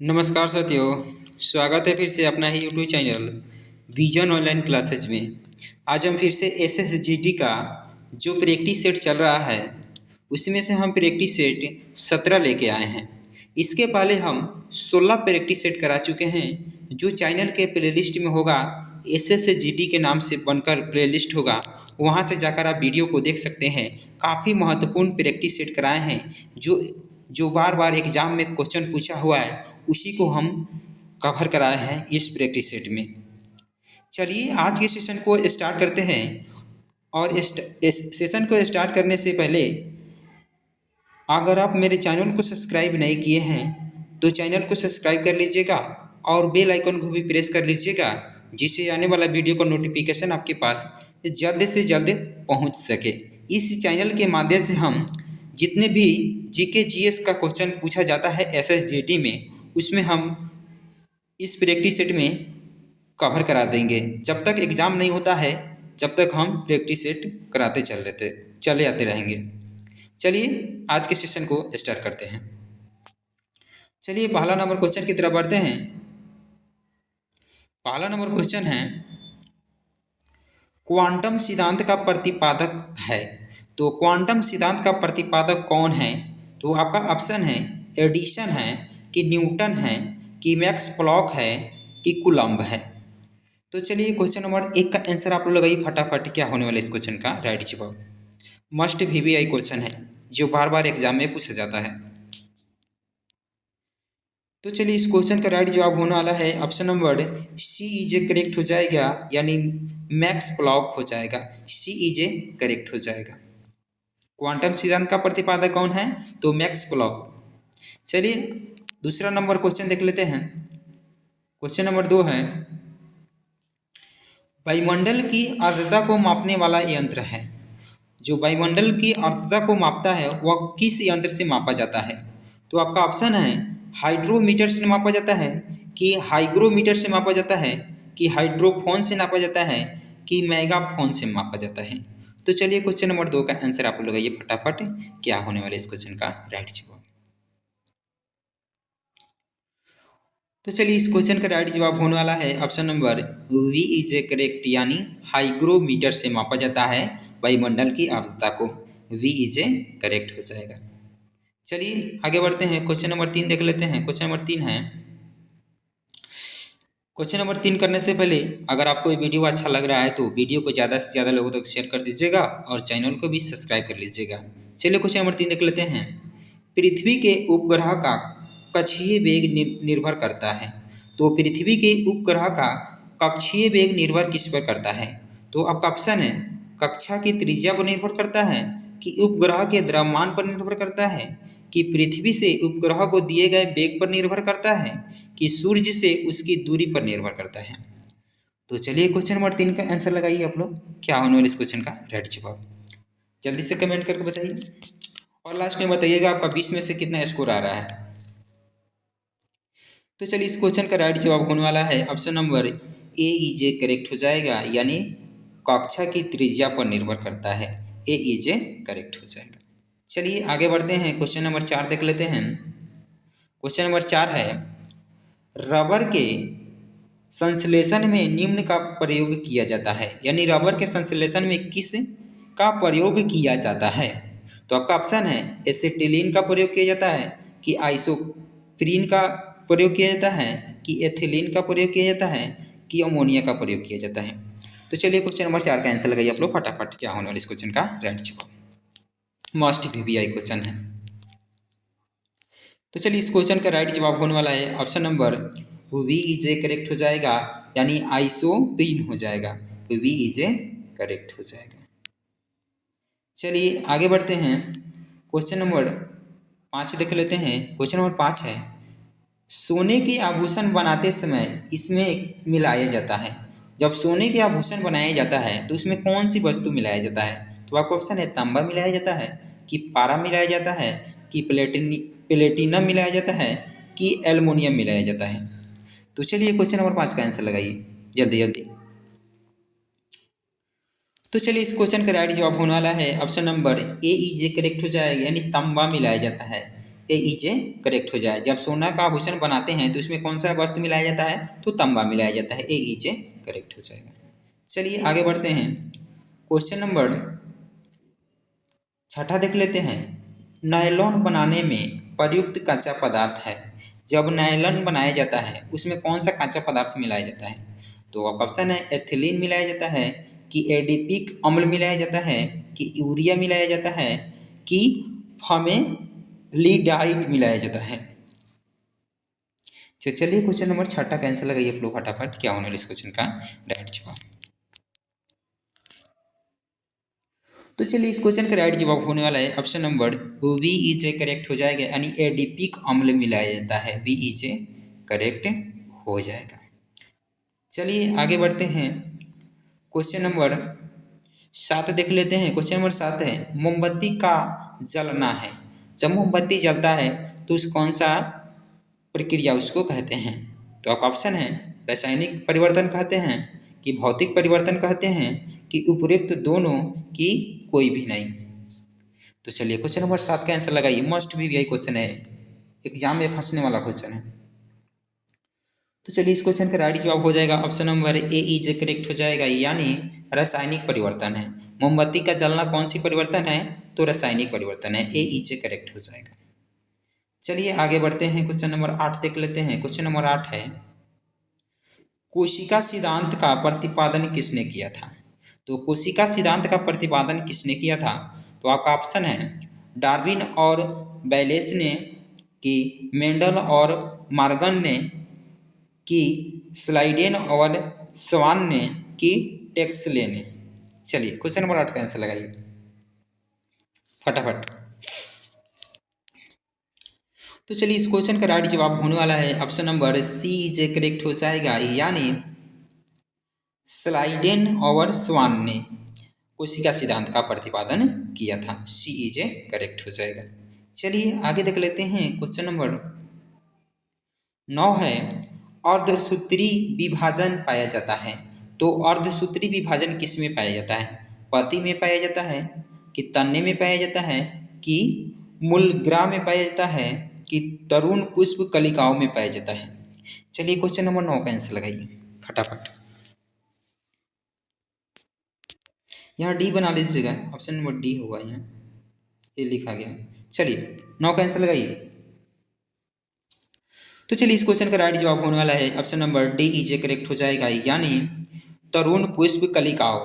नमस्कार साथियों। स्वागत है फिर से अपना ही YouTube channel Vision Online Classes में। आज हम फिर से एसएसजीडी का जो प्रैक्टिस सेट चल रहा है उसमें से हम प्रैक्टिस सेट 17 लेके आए हैं। इसके पहले हम 16 प्रैक्टिस सेट करा चुके हैं जो चैनल के प्लेलिस्ट में होगा। एसएसजीडी के नाम से बनकर प्लेलिस्ट होगा, वहाँ से जाकर आप वीडियो को देख सकते हैं। काफ़ी महत्वपूर्ण प्रैक्टिस सेट कराए हैं जो जो बार बार एग्जाम में क्वेश्चन पूछा हुआ है, उसी को हम कवर कराए हैं इस प्रैक्टिस सेट में। चलिए आज के सेशन को स्टार्ट करते हैं। और इस सेशन को स्टार्ट करने से पहले अगर आप मेरे चैनल को सब्सक्राइब नहीं किए हैं तो चैनल को सब्सक्राइब कर लीजिएगा और बेल आइकन को भी प्रेस कर लीजिएगा, जिससे आने वाला वीडियो का नोटिफिकेशन आपके पास जल्द से जल्द पहुंच सके। इस चैनल के माध्यम से हम जितने भी जीके जीएस का क्वेश्चन पूछा जाता है एसएसजीडी में, उसमें हम इस प्रैक्टिस सेट में कवर करा देंगे। जब तक एग्ज़ाम नहीं होता है जब तक हम प्रैक्टिस सेट कराते चले आते रहेंगे। चलिए आज के सेशन को स्टार्ट करते हैं। चलिए पहला नंबर क्वेश्चन की तरफ बढ़ते हैं। पहला नंबर क्वेश्चन है, क्वांटम सिद्धांत का प्रतिपादक है। तो क्वांटम सिद्धांत का प्रतिपादक कौन है? तो आपका ऑप्शन है एडिसन है कि न्यूटन है कि मैक्स प्लॉक है कि कूलम्ब है। तो चलिए क्वेश्चन नंबर 1 का आंसर आप लोग लगाइए फटाफट। क्या होने वाला इस क्वेश्चन का राइट जवाब? मस्ट वीवीआई क्वेश्चन है जो बार बार एग्जाम में पूछा जाता है। तो चलिए इस क्वेश्चन का राइट जवाब होने वाला है option number C is correct हो जाएगा, यानी मैक्स प्लॉक हो जाएगा। सी इज करेक्ट हो जाएगा। क्वांटम सिद्धांत का प्रतिपादक कौन है? तो मैक्स प्लॉक। चलिए दूसरा नंबर क्वेश्चन देख लेते हैं। क्वेश्चन नंबर 2 है, वायुमंडल की आर्द्रता को मापने वाला यंत्र है। जो वायुमंडल की आर्द्रता को मापता है वह किस यंत्र से मापा जाता है? तो आपका ऑप्शन है हाइड्रोमीटर से मापा जाता है कि हाइग्रोमीटर से मापा जाता है कि हाइड्रोफोन से नापा जाता है कि मेगाफोन से मापा जाता है। तो चलिए क्वेश्चन नंबर 2 का आंसर आप लोग लगाइए फटाफट। क्या होने वाला इस क्वेश्चन का राइट जवाब? तो चलिए इस क्वेश्चन का राइट जवाब होने वाला है option number B is a correct, यानी हाइग्रोमीटर से मापा जाता है वायुमंडल की आर्द्रता को। वी इज ए करेक्ट हो जाएगा। चलिए आगे बढ़ते हैं। क्वेश्चन नंबर 3 देख लेते हैं। क्वेश्चन नंबर 3 है, क्वेश्चन नंबर 3 करने से पहले अगर आपको ये वीडियो अच्छा लग रहा है तो वीडियो को ज़्यादा से ज़्यादा लोगों तक शेयर कर दीजिएगा और चैनल को भी सब्सक्राइब कर लीजिएगा। चलिए क्वेश्चन नंबर 3 देख लेते हैं। पृथ्वी के उपग्रह का कक्षीय वेग निर्भर करता है। तो पृथ्वी के उपग्रह का कक्षीय वेग निर्भर किस पर करता है? तो आपका ऑप्शन है कक्षा की त्रिज्या पर निर्भर करता है कि उपग्रह के द्रव्यमान पर निर्भर करता है कि पृथ्वी से उपग्रह को दिए गए वेग पर निर्भर करता है कि सूर्य से उसकी दूरी पर निर्भर करता है। तो चलिए क्वेश्चन नंबर 3 का आंसर लगाइए आप लोग। क्या होने वाला इस क्वेश्चन का राइट जवाब? जल्दी से कमेंट करके बताइए और लास्ट में बताइएगा आपका 20 में से कितना स्कोर आ रहा है। तो चलिए इस क्वेश्चन का राइट जवाब होने वाला है option number A is a correct हो जाएगा, यानी कक्षा की त्रिज्या पर निर्भर करता है। ए इज ए करेक्ट हो जाएगा। चलिए आगे बढ़ते हैं। क्वेश्चन नंबर 4 देख लेते हैं। क्वेश्चन नंबर 4 है, रबर के संश्लेषण में निम्न का प्रयोग किया जाता है, यानी रबर के संश्लेषण में किस का प्रयोग किया जाता है? तो आपका ऑप्शन है एसिटिलीन का प्रयोग किया जाता है कि आइसोप्रीन का प्रयोग किया जाता है कि एथिलीन का प्रयोग किया जाता है कि अमोनिया का प्रयोग किया जाता है। तो चलिए क्वेश्चन नंबर 4 का आंसर लगाइए आप लोग फटाफट। क्या होने वाला इस क्वेश्चन का राइट जवाब? मस्ट वीवीआई क्वेश्चन है। तो चलिए इस क्वेश्चन का राइट जवाब होने वाला है option number B is a correct हो जाएगा, यानी आइसोप्रीन हो जाएगा। तो वी इज ए करेक्ट हो जाएगा। चलिए आगे बढ़ते हैं। क्वेश्चन नंबर 5 देख लेते हैं। क्वेश्चन नंबर 5 है, सोने के आभूषण बनाते समय इसमें मिलाया जाता है। जब सोने के आभूषण बनाया जाता है तो उसमें कौन सी वस्तु मिलाया जाता है? तो आपका ऑप्शन है तांबा मिलाया जाता है कि पारा मिलाया जाता है कि प्लेटिनम मिलाया जाता है कि एल्युमिनियम मिलाया जाता है। तो चलिए क्वेश्चन नंबर 5 का आंसर लगाइए जल्दी जल्दी। तो चलिए इस क्वेश्चन का राइट जवाब होने वाला है option number A is a correct हो जाएगा, यानी तांबा मिलाया जाता है। ए ई जे करेक्ट हो जाए। जब सोना का आभूषण बनाते हैं तो इसमें कौन सा वस्तु मिलाया जाता है, तो तांबा मिलाया जाता है। ए ई जे करेक्ट हो जाएगा। चलिए आगे बढ़ते हैं। क्वेश्चन नंबर 6 देख लेते हैं। नायलॉन बनाने में प्रयुक्त कच्चा पदार्थ है। जब नायलॉन बनाया जाता है उसमें कौन सा कच्चा पदार्थ मिलाया जाता है, तो आपका ऑप्शन है एथिलीन मिलाया जाता है, कि एडिपिक अम्ल मिलाया जाता है, कि यूरिया मिलाया जाता है, कि फॉर्मेल्डिहाइड मिलाया जाता है। तो चलिए क्वेश्चन नंबर 6 का आंसर लगाइए आप लोग फटाफट, क्या होने वाला इस क्वेश्चन का राइट जवाब। तो चलिए इस क्वेश्चन का राइट जवाब होने वाला है ऑप्शन नंबर बी ई जे करेक्ट हो जाएगा, यानी एडिपिक अम्ल मिलाया जाता है। बी ई जे करेक्ट हो जाएगा। चलिए आगे बढ़ते हैं। क्वेश्चन नंबर 7 देख लेते हैं। क्वेश्चन नंबर 7 है मोमबत्ती का जलना है। जब मोमबत्ती जलता है तो उस कौन सा प्रक्रिया उसको कहते हैं, तो आपका ऑप्शन है रासायनिक परिवर्तन कहते हैं, कि भौतिक परिवर्तन कहते हैं, कि उपयुक्त दोनों, की कोई भी नहीं। तो चलिए क्वेश्चन नंबर 7 का आंसर लगाइए। मस्ट भी यही क्वेश्चन है, एग्जाम में फंसने वाला क्वेश्चन है। तो चलिए इस क्वेश्चन का राइट जवाब हो जाएगा option number A E J correct हो जाएगा, यानी रासायनिक परिवर्तन है। मोमबत्ती का जलना कौन सी परिवर्तन है, तो रासायनिक परिवर्तन है। ए ई जे करेक्ट हो जाएगा। चलिए आगे बढ़ते हैं। क्वेश्चन नंबर 8 देख लेते हैं। क्वेश्चन नंबर 8 है कोशिका सिद्धांत का प्रतिपादन किसने किया था। तो कोशिका सिद्धांत का प्रतिपादन किसने किया था, तो आपका ऑप्शन है डार्विन और बैलेस ने, कि मेंडल और मॉर्गन ने, कि स्लाइडेन और स्वान ने, कि टेक्सले ने। चलिए क्वेश्चन नंबर 8 का आंसर लगाइए फटाफट। तो चलिए इस क्वेश्चन का राइट जवाब होने वाला है ऑप्शन नंबर सी जे करेक्ट हो जाएगा, यानी स्लाइडेन और स्वान ने कोशिका सिद्धांत का प्रतिपादन किया था। सी ई जे करेक्ट हो जाएगा। चलिए आगे देख लेते हैं। क्वेश्चन नंबर 9 है अर्धसूत्री विभाजन पाया जाता है। तो अर्धसूत्री विभाजन किस में पाया जाता है, पत्ती में पाया जाता है, कि तन्ने में पाया जाता है, कि मूलग्रा में पाया जाता है, कि तरुण पुष्प कलिकाओं में पाया जाता है। चलिए क्वेश्चन नंबर 9 का आंसर लगाइए फटाफट। यहाँ डी बना लीजिएगा, ऑप्शन नंबर डी होगा, यहाँ ये लिखा गया। चलिए 9 का आंसर लगाइए। तो चलिए इस क्वेश्चन का राइट जवाब होने वाला है ऑप्शन नंबर डी ई जे करेक्ट हो जाएगा, यानी तरुण पुष्प कलिकाओं।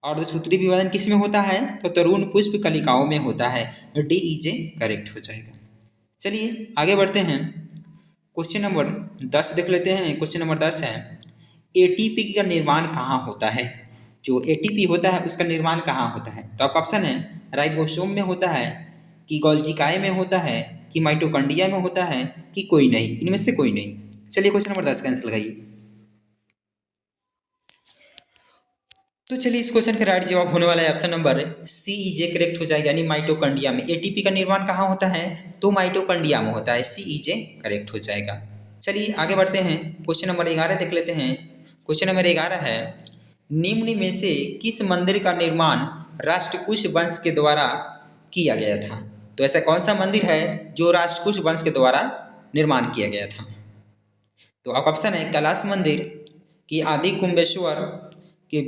अर्धसूत्री विभाजन किस में होता है, तो तरुण पुष्प कलिकाओं में होता है। डी ई जे करेक्ट हो जाएगा। चलिए आगे बढ़ते हैं। क्वेश्चन नंबर 10 देख लेते हैं। क्वेश्चन नंबर 10 है एटीपी का निर्माण कहाँ होता है। जो एटीपी होता है उसका निर्माण कहाँ होता है, तो आपका ऑप्शन है राइबोसोम में होता है, कि गोल्जिकाए में होता है, कि माइटोकॉन्ड्रिया में होता है, कि कोई नहीं, इनमें से कोई नहीं। चलिए क्वेश्चन नंबर 10 का आंसर लगाइए। तो चलिए इस क्वेश्चन का राइट जवाब होने वाला है ऑप्शन नंबर सी ई जे करेक्ट हो जाएगा, यानी माइटोकॉन्ड्रिया में। एटीपी का निर्माण कहाँ होता है, तो माइटोकॉन्ड्रिया में होता है। सी ई जे करेक्ट हो जाएगा। चलिए आगे बढ़ते हैं। क्वेश्चन नंबर 11 देख लेते हैं। क्वेश्चन नंबर 11 है निम्न में से किस मंदिर का निर्माण राष्ट्रकूष वंश के द्वारा किया गया था। तो ऐसा कौन सा मंदिर है जो राष्ट्रकूष वंश के द्वारा निर्माण किया गया था, तो आप ऑप्शन है कैलाश मंदिर, कि आदि कुंभेश्वर, कि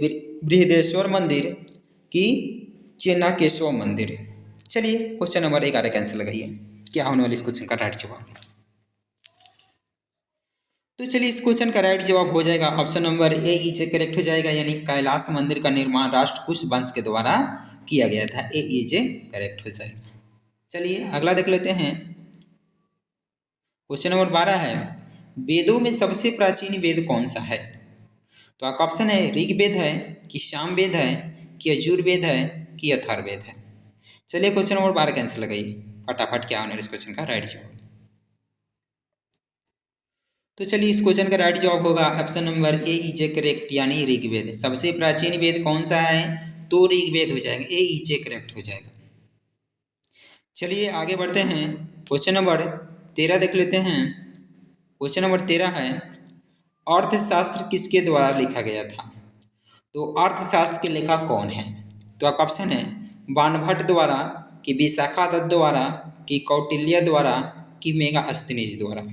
बृहदेश्वर मंदिर, कि चेन्नाकेश्वर मंदिर। चलिए क्वेश्चन नंबर 11 का आंसर लगाइए, क्या होने वाली इस क्वेश्चन का राइट जवाब। तो चलिए इस क्वेश्चन का राइट जवाब हो जाएगा option number A E J correct हो जाएगा, यानी कैलाश मंदिर का निर्माण राष्ट्रकूष वंश के द्वारा किया गया था। ए ई जे करेक्ट हो जाएगा। चलिए अगला देख लेते हैं। क्वेश्चन नंबर 12 है वेदों में सबसे प्राचीन वेद कौन सा है, तो आपका ऑप्शन है ऋग्वेद है, कि सामवेद है, कि यजुर्वेद है, कि अथर्ववेद है। चलिए क्वेश्चन नंबर 12 का आंसर लगाइए फटाफट, क्या होने वाला इस क्वेश्चन का राइट जवाब। तो चलिए इस क्वेश्चन का राइट जवाब होगा option number A E J correct, यानी ऋग्वेद। सबसे प्राचीन वेद कौन सा है, तो ऋग्वेद हो जाएगा। ए ई जे करेक्ट हो जाएगा। चलिए आगे बढ़ते हैं। क्वेश्चन नंबर 13 देख लेते हैं। क्वेश्चन नंबर 13 है अर्थशास्त्र किसके द्वारा लिखा गया था, तो अर्थशास्त्र के लेखक कौन है, तो आपका ऑप्शन है बाणभट्ट द्वारा, कि विशाखा दत्त द्वारा, कि कौटिल्य द्वारा, कि मेगास्थनीज द्वारा।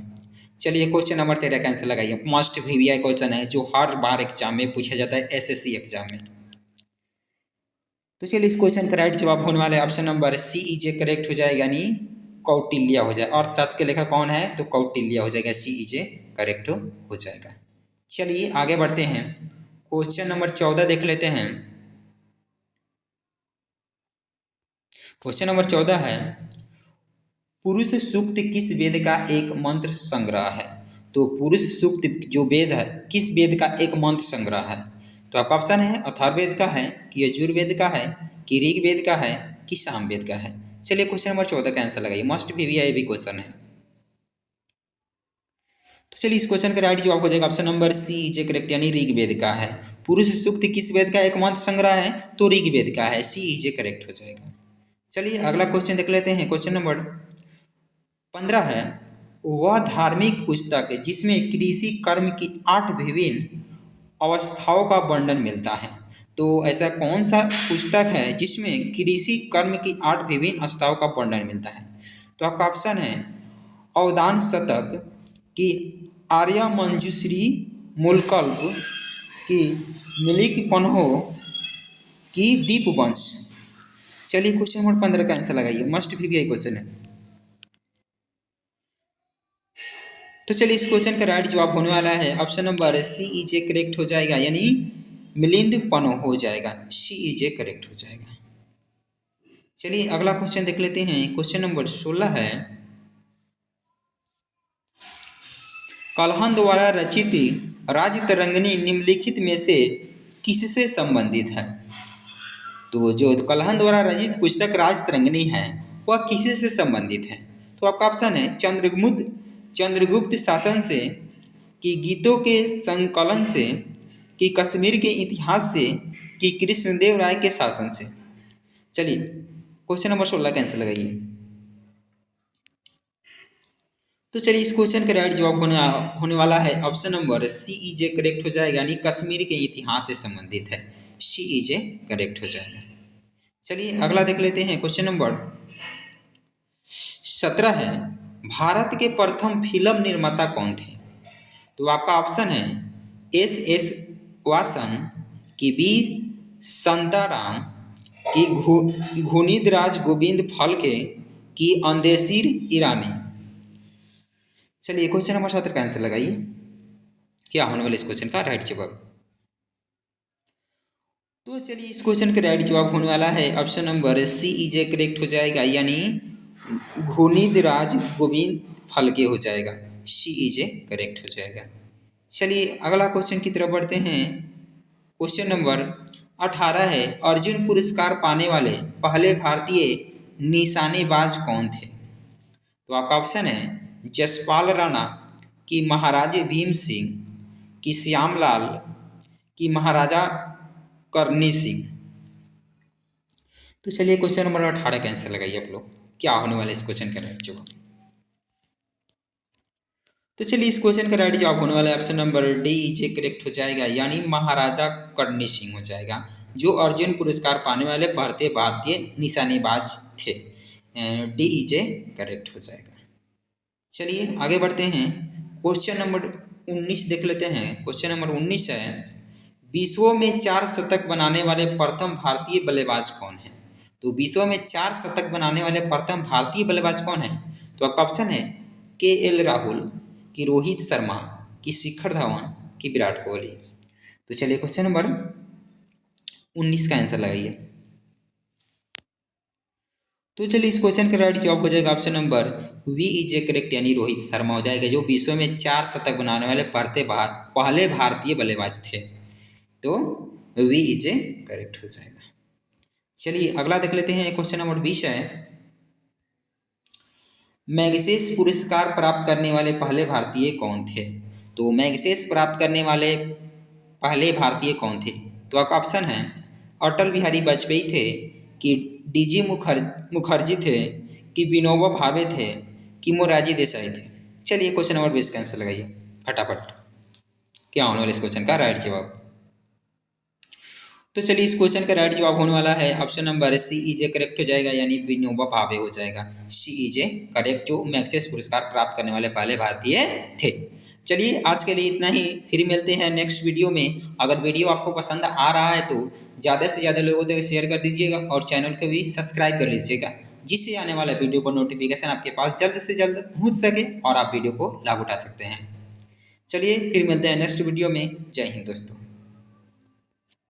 चलिए क्वेश्चन नंबर 13 का आंसर लगाइए। मस्ट वीवीआई क्वेश्चन है जो हर बार एग्जाम में पूछा जाता है, एसएससी एग्जाम में। तो चलिए इस क्वेश्चन का राइट जवाब होने वाला है ऑप्शन नंबर सी इजे करेक्ट हो जाएगा, यानी कौटिल्य हो जाए। अर्थशास्त्र के लेखक कौन है? तो कौटिल्य हो जाएगा, सी इजे करेक्ट हो जाएगा। चलिए आगे बढ़ते हैं, क्वेश्चन नंबर 14 देख लेते हैं। क्वेश्चन नंबर 14 है, पुरुष सूक्त किस वेद का एक मंत्र संग्रह है? तो पुरुष सूक्त जो वेद है, किस वेद का एक मंत्र संग्रह है? तो आपका ऑप्शन है अथर्ववेद का है, कि यजुर्वेद का है, कि ऋग्वेद का है, कि सामवेद का है। चलिए क्वेश्चन नंबर 14 का आंसर लगाइए। मस्ट वीवीआई भी क्वेश्चन है। तो चलिए इस क्वेश्चन का राइट जवाब हो जाएगा option number C is correct, यानी ऋग्वेद का है। पुरुष सूक्त किस वेद का एक मंत्र संग्रह है? तो ऋग्वेद का है, सी इज करेक्ट हो जाएगा। चलिए अगला क्वेश्चन देख लेते हैं। क्वेश्चन नंबर 15 है, वह धार्मिक पुस्तक जिसमें कृषि कर्म की 8 विभिन्न अवस्थाओं का वर्णन मिलता है। तो ऐसा कौन सा पुस्तक है जिसमें कृषि कर्म की 8 विभिन्न अवस्थाओं का वर्णन मिलता है? तो आपका ऑप्शन है अवदान शतक, कि आर्या मंजूश्री मूलकल्प, कि मिलिक पन्हो, कि दीपवंश। चलिए क्वेश्चन नंबर 15 का आंसर लगाइए। मस्ट वीवीआई क्वेश्चन है। तो चलिए इस क्वेश्चन का राइट जवाब होने वाला है option number C is a correct हो जाएगा, यानी मिलिंद पनो हो जाएगा, सी इज ए करेक्ट हो जाएगा। चलिए अगला क्वेश्चन देख लेते हैं। क्वेश्चन नंबर 16 है, कल्हन द्वारा रचित राजतरंगिणी निम्नलिखित में से किससे संबंधित है? तो जो कल्हन द्वारा रचित पुस्तक राजतरंगिणी है वह किससे संबंधित है? तो आपका ऑप्शन है चंद्रगुप्त शासन से, कि गीतों के संकलन से, कि कश्मीर के इतिहास से, कि कृष्णदेव राय के शासन से। चलिए क्वेश्चन नंबर 16 का आंसर लगाइए। तो चलिए इस क्वेश्चन का राइट जवाब होने वाला है option number C is a correct हो जाएगा, यानी कश्मीर के इतिहास से संबंधित है, सी इज ए करेक्ट हो जाएगा। चलिए अगला देख लेते हैं। क्वेश्चन नंबर 17 है, भारत के प्रथम फिल्म निर्माता कौन थे? तो आपका ऑप्शन है एस वासन, कि बी शांताराम, कि घुनीदराज गोविंद फलके, कि अंदेशीर ईरानी। चलिए क्वेश्चन नंबर 17 का आंसर लगाइए। क्या होने वाला इस क्वेश्चन का राइट जवाब? तो चलिए इस क्वेश्चन का राइट जवाब होने वाला है option number C is a correct हो जाएगा, यानी घुनीदराज गोविंद फलके हो जाएगा, सी इज ए करेक्ट हो जाएगा। चलिए अगला क्वेश्चन की तरफ बढ़ते हैं। क्वेश्चन नंबर 18 है, अर्जुन पुरस्कार पाने वाले पहले भारतीय निशानेबाज कौन थे? तो आपका ऑप्शन है जसपाल राणा, कि महाराज भीम सिंह, कि श्यामलाल, कि महाराजा करनी सिंह। तो चलिए क्वेश्चन नंबर 18 का आंसर लगाइए आप लोग। क्या होने वाला इस क्वेश्चन का राइट जवाब? तो चलिए इस क्वेश्चन का राइट जवाब होने वाला है option number D is a correct हो जाएगा, यानी महाराजा करनी सिंह हो जाएगा, जो अर्जुन पुरस्कार पाने वाले भारतीय निशानेबाज थे। डी इज ए करेक्ट हो जाएगा। चलिए आगे बढ़ते हैं। क्वेश्चन नंबर 19 देख लेते हैं। क्वेश्चन नंबर 19 है, विश्व में 4 शतक बनाने वाले प्रथम भारतीय बल्लेबाज कौन है? तो विश्व में 4 शतक बनाने वाले प्रथम भारतीय बल्लेबाज कौन है? तो आपका ऑप्शन है के एल राहुल, कि रोहित शर्मा, कि शिखर धवन, कि विराट कोहली। तो चलिए क्वेश्चन नंबर 19 का आंसर लगाइए। तो चलिए इस क्वेश्चन का राइट जवाब हो जाएगा option number B is a correct, यानी रोहित शर्मा हो जाएगा, जो विश्व में 4 शतक बनाने वाले पहले भारतीय बल्लेबाज थे। तो वी इज ए करेक्ट हो जाएगा। चलिए अगला देख लेते हैं। क्वेश्चन नंबर 20 है, मैग्सेस पुरस्कार प्राप्त करने वाले पहले भारतीय कौन थे? तो मैग्सेस प्राप्त करने वाले पहले भारतीय कौन थे? तो आपका ऑप्शन है अटल बिहारी वाजपेयी थे, कि डीजी मुखर्जी थे, कि विनोबा भावे थे, कि मोरारजी देसाई थे। चलिए क्वेश्चन नंबर 20 का आंसर लगाइए फटाफट। क्या होने वाला इस क्वेश्चन का राइट जवाब? तो चलिए इस क्वेश्चन का राइट जवाब होने वाला है option number C is correct हो जाएगा, यानी विनोबा भावे हो जाएगा। सी इज करेक्ट, जो मैग्सेसे पुरस्कार प्राप्त करने वाले पहले भारतीय थे। चलिए आज के लिए इतना ही, फिर मिलते हैं नेक्स्ट वीडियो में। अगर वीडियो आपको पसंद आ रहा है तो ज़्यादा से ज़्यादा लोगों तक शेयर कर दीजिएगा और चैनल को भी सब्सक्राइब कर लीजिएगा, जिससे आने वाला वीडियो का नोटिफिकेशन आपके पास जल्द से जल्द पहुँच सके और आप वीडियो को लाभ उठा सकते हैं। चलिए फिर मिलते हैं नेक्स्ट वीडियो में। जय हिंद दोस्तों।